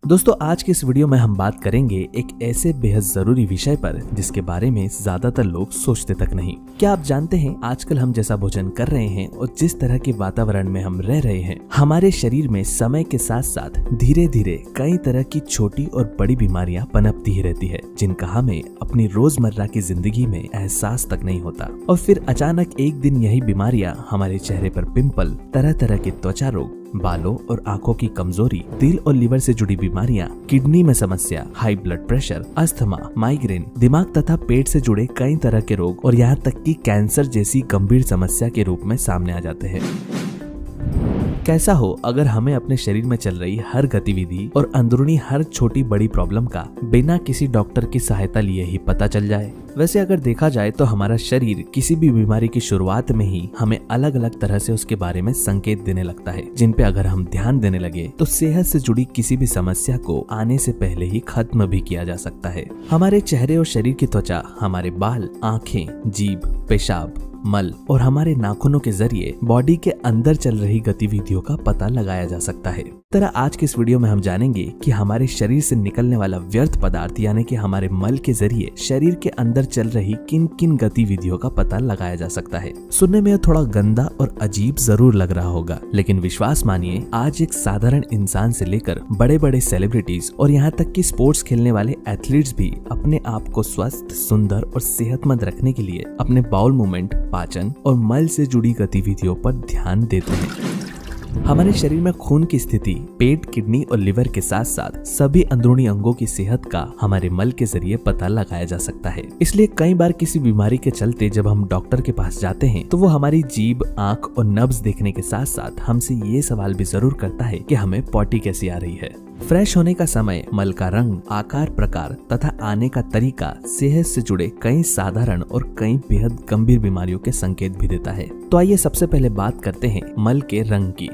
दोस्तों आज के इस वीडियो में हम बात करेंगे एक ऐसे बेहद जरूरी विषय पर जिसके बारे में ज्यादातर लोग सोचते तक नहीं। क्या आप जानते हैं आजकल हम जैसा भोजन कर रहे हैं और जिस तरह के वातावरण में हम रह रहे हैं, हमारे शरीर में समय के साथ साथ धीरे धीरे कई तरह की छोटी और बड़ी बीमारियां पनपती ही रहती है, जिनका हमें अपनी रोजमर्रा की जिंदगी में एहसास तक नहीं होता। और फिर अचानक एक दिन यही बीमारियां हमारे चेहरे पर पिंपल, तरह तरह के त्वचा रोग, बालों और आंखों की कमजोरी, दिल और लीवर से जुड़ी बीमारियां, किडनी में समस्या, high blood pressure, asthma, migraine, दिमाग तथा पेट से जुड़े कई तरह के रोग और यहाँ तक कि कैंसर जैसी गंभीर समस्या के रूप में सामने आ जाते हैं। कैसा हो अगर हमें अपने शरीर में चल रही हर गतिविधि और अंदरूनी हर छोटी बड़ी प्रॉब्लम का बिना किसी डॉक्टर की सहायता लिए ही पता चल जाए। वैसे अगर देखा जाए तो हमारा शरीर किसी भी बीमारी की शुरुआत में ही हमें अलग अलग तरह से उसके बारे में संकेत देने लगता है, जिन पे अगर हम ध्यान देने लगे तो सेहत से जुड़ी किसी भी समस्या को आने से पहले ही खत्म भी किया जा सकता है। हमारे चेहरे और शरीर की त्वचा, हमारे बाल, आँखें, जीभ, पेशाब, मल और हमारे नाखूनों के जरिए बॉडी के अंदर चल रही गतिविधियों का पता लगाया जा सकता है। तरह आज के इस वीडियो में हम जानेंगे कि हमारे शरीर से निकलने वाला व्यर्थ पदार्थ यानी कि हमारे मल के जरिए शरीर के अंदर चल रही किन किन गतिविधियों का पता लगाया जा सकता है। सुनने में थोड़ा गंदा और अजीब जरूर लग रहा होगा, लेकिन विश्वास मानिए आज एक साधारण इंसान से लेकर बड़े बड़े सेलिब्रिटीज और यहाँ तक कि स्पोर्ट्स खेलने वाले एथलीट्स भी अपने आप को स्वस्थ, सुंदर और सेहतमंद रखने के लिए अपने बाउल मूवमेंट, पाचन और मल से जुड़ी गतिविधियों पर ध्यान देते हैं। हमारे शरीर में खून की स्थिति, पेट, किडनी और लिवर के साथ साथ सभी अंदरूनी अंगों की सेहत का हमारे मल के जरिए पता लगाया जा सकता है। इसलिए कई बार किसी बीमारी के चलते जब हम डॉक्टर के पास जाते हैं तो वो हमारी जीभ, आंख और नब्ज देखने के साथ साथ हमसे ये सवाल भी जरूर करता है कि हमें पॉटी कैसी आ रही है। फ्रेश होने का समय, मल का रंग, आकार, प्रकार तथा आने का तरीका सेहत से जुड़े कई साधारण और कई बेहद गंभीर बीमारियों के संकेत भी देता है। तो आइए सबसे पहले बात करते हैं मल के रंग की।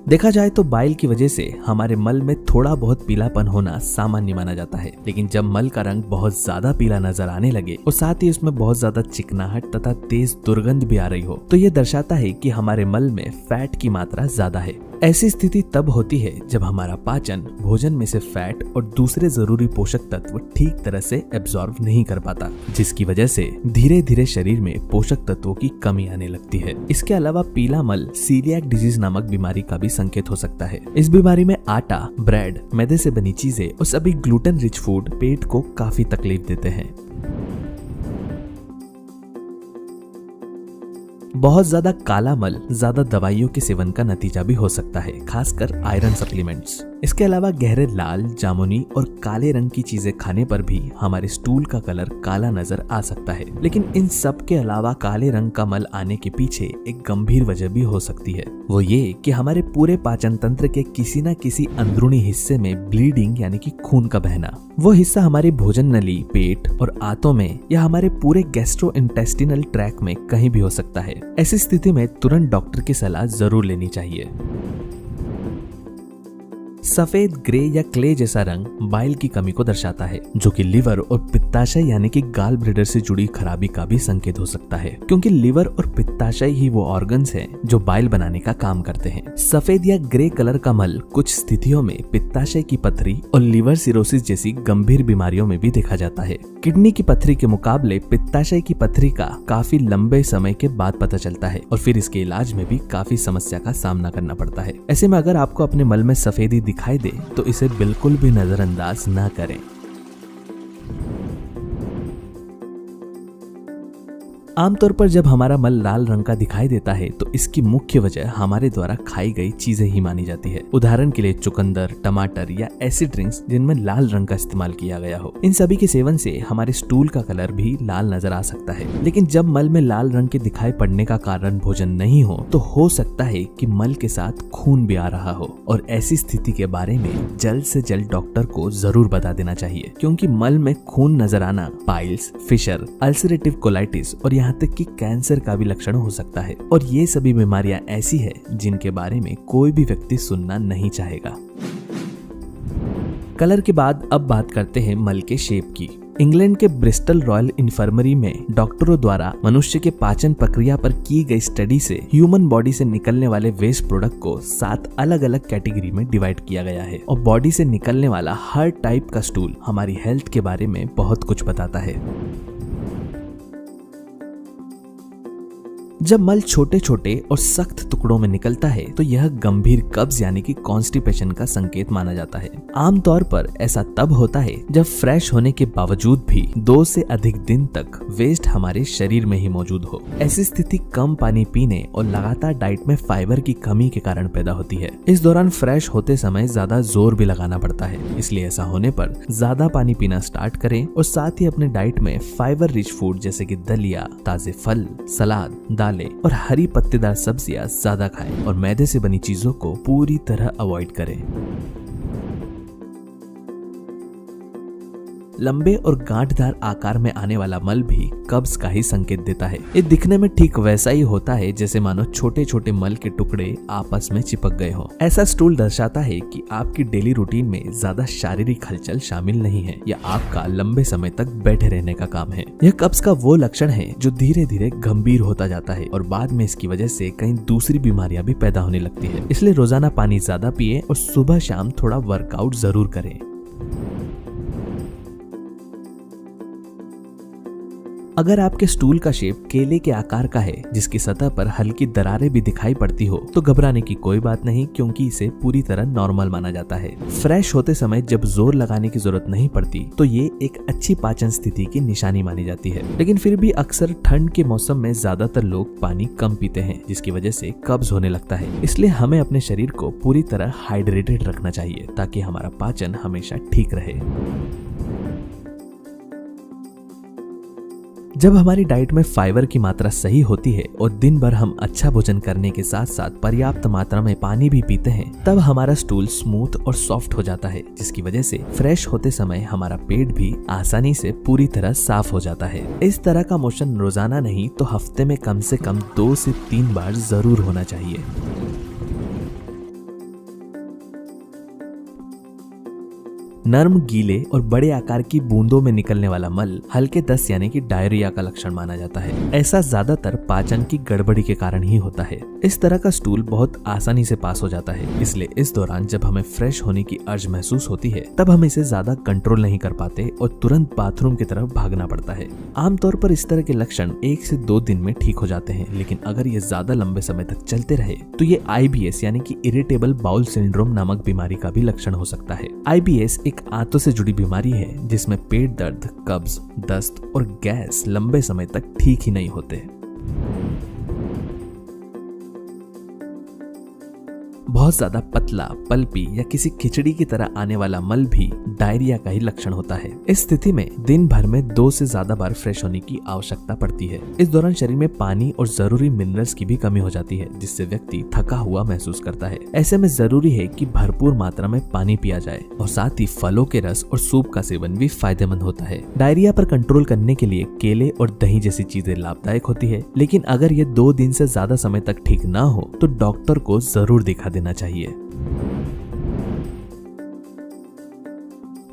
देखा जाए तो बाइल की वजह से हमारे मल में थोड़ा बहुत पीलापन होना सामान्य माना जाता है, लेकिन जब मल का रंग बहुत ज्यादा पीला नजर आने लगे और साथ ही उसमें बहुत ज्यादा चिकनाहट तथा तेज दुर्गंध भी आ रही हो तो ये दर्शाता है कि हमारे मल में फैट की मात्रा ज्यादा है। ऐसी स्थिति तब होती है जब हमारा पाचन भोजन में से फैट और दूसरे जरूरी पोषक तत्व ठीक तरह से एब्जॉर्ब नहीं कर पाता, जिसकी वजह से धीरे धीरे शरीर में पोषक तत्वों की कमी आने लगती है। इसके अलावा पीला मल सीलियाक डिजीज नामक बीमारी का भी संकेत हो सकता है। इस बीमारी में आटा, ब्रेड, मैदे से बनी चीजें और सभी ग्लूटेन रिच फूड पेट को काफी तकलीफ देते हैं। बहुत ज्यादा काला मल ज्यादा दवाइयों के सेवन का नतीजा भी हो सकता है, खासकर आयरन सप्लीमेंट्स। इसके अलावा गहरे लाल, जामुनी और काले रंग की चीजें खाने पर भी हमारे स्टूल का कलर काला नजर आ सकता है। लेकिन इन सब के अलावा काले रंग का मल आने के पीछे एक गंभीर वजह भी हो सकती है। वो ये कि हमारे पूरे पाचन तंत्र के किसी न किसी अंदरूनी हिस्से में ब्लीडिंग यानी कि खून का बहना, वो हिस्सा हमारी भोजन नली, पेट और आंतों में या हमारे पूरे गैस्ट्रोइंटेस्टिनल ट्रैक में कहीं भी हो सकता है। ऐसी स्थिति में तुरंत डॉक्टर की सलाह जरूर लेनी चाहिए। सफेद, ग्रे या क्ले जैसा रंग बाइल की कमी को दर्शाता है, जो कि लिवर और पित्ताशय यानी कि गाल ब्लैडर से जुड़ी खराबी का भी संकेत हो सकता है, क्योंकि लिवर और पित्ताशय ही वो ऑर्गन्स हैं जो बाइल बनाने का काम करते हैं। सफेद या ग्रे कलर का मल कुछ स्थितियों में पित्ताशय की पथरी और लिवर सिरोसिस जैसी गंभीर बीमारियों में भी देखा जाता है। किडनी की पथरी के मुकाबले पित्ताशय की पथरी का काफी लंबे समय के बाद पता चलता है और फिर इसके इलाज में भी काफी समस्या का सामना करना पड़ता है। ऐसे में अगर आपको अपने मल में सफेदी दिखाई दे तो इसे बिल्कुल भी नजरअंदाज ना करें। आमतौर पर जब हमारा मल लाल रंग का दिखाई देता है तो इसकी मुख्य वजह हमारे द्वारा खाई गई चीजें ही मानी जाती है। उदाहरण के लिए चुकंदर, टमाटर या ऐसी ड्रिंक्स जिनमें लाल रंग का इस्तेमाल किया गया हो। इन सभी के सेवन से हमारे स्टूल का कलर भी लाल नजर आ सकता है। लेकिन जब मल में लाल रंग के दिखाई पड़ने का कारण भोजन नहीं हो तो हो सकता है कि मल के साथ खून भी आ रहा हो, और ऐसी स्थिति के बारे में जल्द से जल्द डॉक्टर को जरूर बता देना चाहिए, क्योंकि मल में खून नजर आना पाइल्स, फिशर, अल्सरेटिव कोलाइटिस और यहाँ तक कि कैंसर का भी लक्षण हो सकता है। और ये सभी बीमारियां ऐसी है जिनके बारे में कोई भी व्यक्ति सुनना नहीं चाहेगा। कलर के बाद अब बात करते हैं मल के शेप की। इंग्लैंड के ब्रिस्टल रॉयल इन्फर्मरी में डॉक्टरों द्वारा मनुष्य के पाचन प्रक्रिया पर की गई स्टडी से ह्यूमन बॉडी से निकलने वाले वेस्ट प्रोडक्ट को 7 अलग अलग कैटेगरी में डिवाइड किया गया है और बॉडी से निकलने वाला हर टाइप का स्टूल हमारी हेल्थ के बारे में बहुत कुछ बताता है। जब मल छोटे छोटे और सख्त टुकड़ों में निकलता है तो यह गंभीर कब्ज यानी कि कॉन्स्टिपेशन का संकेत माना जाता है। आमतौर पर ऐसा तब होता है जब फ्रेश होने के बावजूद भी 2 से अधिक दिन तक वेस्ट हमारे शरीर में ही मौजूद हो। ऐसी स्थिति कम पानी पीने और लगातार डाइट में फाइबर की कमी के कारण पैदा होती है। इस दौरान फ्रेश होते समय ज्यादा जोर भी लगाना पड़ता है, इसलिए ऐसा होने पर ज्यादा पानी पीना स्टार्ट करें और साथ ही अपने डाइट में फाइबर रिच फूड जैसे कि दलिया, ताजे फल, सलाद, दालें और हरी पत्तेदार सब्जियां ज्यादा खाएं और मैदे से बनी चीजों को पूरी तरह अवॉइड करें। लंबे और गांठदार आकार में आने वाला मल भी कब्ज का ही संकेत देता है। ये दिखने में ठीक वैसा ही होता है जैसे मानो छोटे छोटे मल के टुकड़े आपस में चिपक गए हों। ऐसा स्टूल दर्शाता है कि आपकी डेली रूटीन में ज्यादा शारीरिक हलचल शामिल नहीं है या आपका लंबे समय तक बैठे रहने का काम है। यह कब्ज का वो लक्षण है जो धीरे धीरे गंभीर होता जाता है और बाद में इसकी वजह से कई दूसरी बीमारियां भी पैदा होने लगती है। इसलिए रोजाना पानी ज्यादा पिए और सुबह शाम थोड़ा वर्कआउट जरूर करें। अगर आपके स्टूल का शेप केले के आकार का है जिसकी सतह पर हल्की दरारें भी दिखाई पड़ती हो तो घबराने की कोई बात नहीं, क्योंकि इसे पूरी तरह नॉर्मल माना जाता है। फ्रेश होते समय जब जोर लगाने की जरूरत नहीं पड़ती तो ये एक अच्छी पाचन स्थिति की निशानी मानी जाती है। लेकिन फिर भी अक्सर ठंड के मौसम में ज्यादातर लोग पानी कम पीते हैं जिसकी वजह से कब्ज होने लगता है। इसलिए हमें अपने शरीर को पूरी तरह हाइड्रेटेड रखना चाहिए ताकि हमारा पाचन हमेशा ठीक रहे। जब हमारी डाइट में फाइबर की मात्रा सही होती है और दिन भर हम अच्छा भोजन करने के साथ साथ पर्याप्त मात्रा में पानी भी पीते हैं तब हमारा स्टूल स्मूथ और सॉफ्ट हो जाता है, जिसकी वजह से फ्रेश होते समय हमारा पेट भी आसानी से पूरी तरह साफ हो जाता है। इस तरह का मोशन रोजाना नहीं तो हफ्ते में कम से कम 2 से 3 बार जरूर होना चाहिए। नर्म, गीले और बड़े आकार की बूंदों में निकलने वाला मल हल्के दस्त यानी कि डायरिया का लक्षण माना जाता है। ऐसा ज्यादातर पाचन की गड़बड़ी के कारण ही होता है। इस तरह का स्टूल बहुत आसानी से पास हो जाता है, इसलिए इस दौरान जब हमें फ्रेश होने की अर्ज महसूस होती है तब हम इसे ज्यादा कंट्रोल नहीं कर पाते और तुरंत बाथरूम की तरफ भागना पड़ता है। आमतौर पर इस तरह के लक्षण 1 से 2 दिन में ठीक हो जाते हैं, लेकिन अगर ये ज्यादा लंबे समय तक चलते रहे तो ये IBS यानी कि इरिटेबल बाउल सिंड्रोम नामक बीमारी का भी लक्षण हो सकता है। IBS एक आंतों से जुड़ी बीमारी है जिसमें पेट दर्द, कब्ज, दस्त और गैस लंबे समय तक ठीक ही नहीं होते। बहुत ज्यादा पतला, पल्पी या किसी खिचड़ी की तरह आने वाला मल भी डायरिया का ही लक्षण होता है। इस स्थिति में दिन भर में 2 से ज्यादा बार फ्रेश होने की आवश्यकता पड़ती है। इस दौरान शरीर में पानी और जरूरी मिनरल्स की भी कमी हो जाती है, जिससे व्यक्ति थका हुआ महसूस करता है। ऐसे में जरूरी है कि भरपूर मात्रा में पानी पिया जाए और साथ ही फलों के रस और सूप का सेवन भी फायदेमंद होता है। डायरिया पर कंट्रोल करने के लिए केले और दही जैसी चीजें लाभदायक होती है, लेकिन अगर ये 2 दिन से ज्यादा समय तक ठीक ना हो तो डॉक्टर को जरूर दिखा देना चाहिए।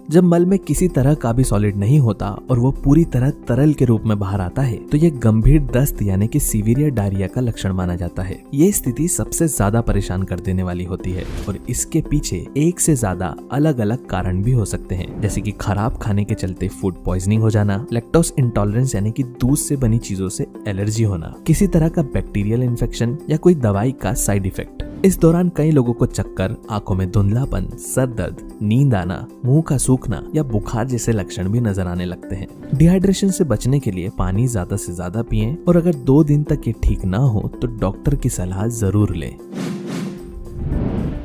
जब मल में किसी तरह का भी सॉलिड नहीं होता और वो पूरी तरह तरल के रूप में बाहर आता है तो ये गंभीर दस्त यानी कि सीवियर डायरिया का लक्षण माना जाता है। ये स्थिति सबसे ज्यादा परेशान कर देने वाली होती है और इसके पीछे 1 से ज्यादा अलग अलग कारण भी हो सकते हैं, जैसे कि खराब खाने के चलते फूड पॉइजनिंग हो जाना, लैक्टोज इंटॉलरेंस यानी कि दूध से बनी चीजों से एलर्जी होना, किसी तरह का बैक्टीरियल इन्फेक्शन या कोई दवाई का साइड इफेक्ट। इस दौरान कई लोगों को चक्कर, आंखों में धुंधलापन, सर दर्द, नींद आना, मुंह का सूखना या बुखार जैसे लक्षण भी नजर आने लगते हैं। डिहाइड्रेशन से बचने के लिए पानी ज्यादा से ज्यादा पिएं और अगर 2 दिन तक ये ठीक ना हो तो डॉक्टर की सलाह जरूर लें।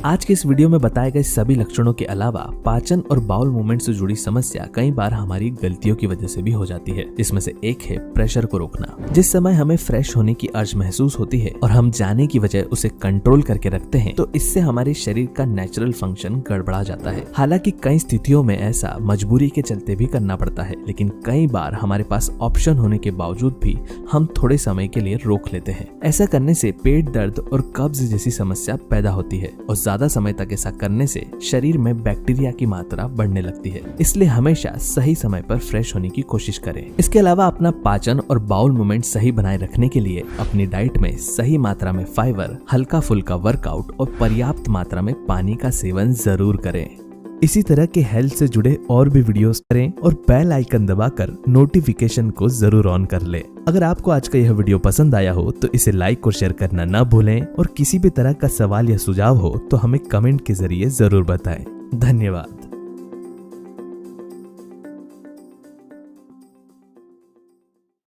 आज के इस वीडियो में बताए गए सभी लक्षणों के अलावा पाचन और बाउल मूवमेंट से जुड़ी समस्या कई बार हमारी गलतियों की वजह से भी हो जाती है, जिसमें से एक है प्रेशर को रोकना। जिस समय हमें फ्रेश होने की अर्ज महसूस होती है और हम जाने की वजह उसे कंट्रोल करके रखते हैं तो इससे हमारे शरीर का नेचुरल फंक्शन गड़बड़ा जाता है। हालांकि कई स्थितियों में ऐसा मजबूरी के चलते भी करना पड़ता है, लेकिन कई बार हमारे पास ऑप्शन होने के बावजूद भी हम थोड़े समय के लिए रोक लेते हैं। ऐसा करने से पेट दर्द और कब्ज जैसी समस्या पैदा होती है और ज्यादा समय तक ऐसा करने से शरीर में बैक्टीरिया की मात्रा बढ़ने लगती है। इसलिए हमेशा सही समय पर फ्रेश होने की कोशिश करें। इसके अलावा अपना पाचन और बाउल मूवमेंट सही बनाए रखने के लिए अपनी डाइट में सही मात्रा में फाइबर, हल्का फुल्का वर्कआउट और पर्याप्त मात्रा में पानी का सेवन जरूर करें। इसी तरह के हेल्थ से जुड़े और भी वीडियोस करें और बेल आइकन दबाकर नोटिफिकेशन को जरूर ऑन कर ले। अगर आपको आज का यह वीडियो पसंद आया हो तो इसे लाइक और शेयर करना ना भूलें और किसी भी तरह का सवाल या सुझाव हो तो हमें कमेंट के जरिए जरूर बताएं। धन्यवाद।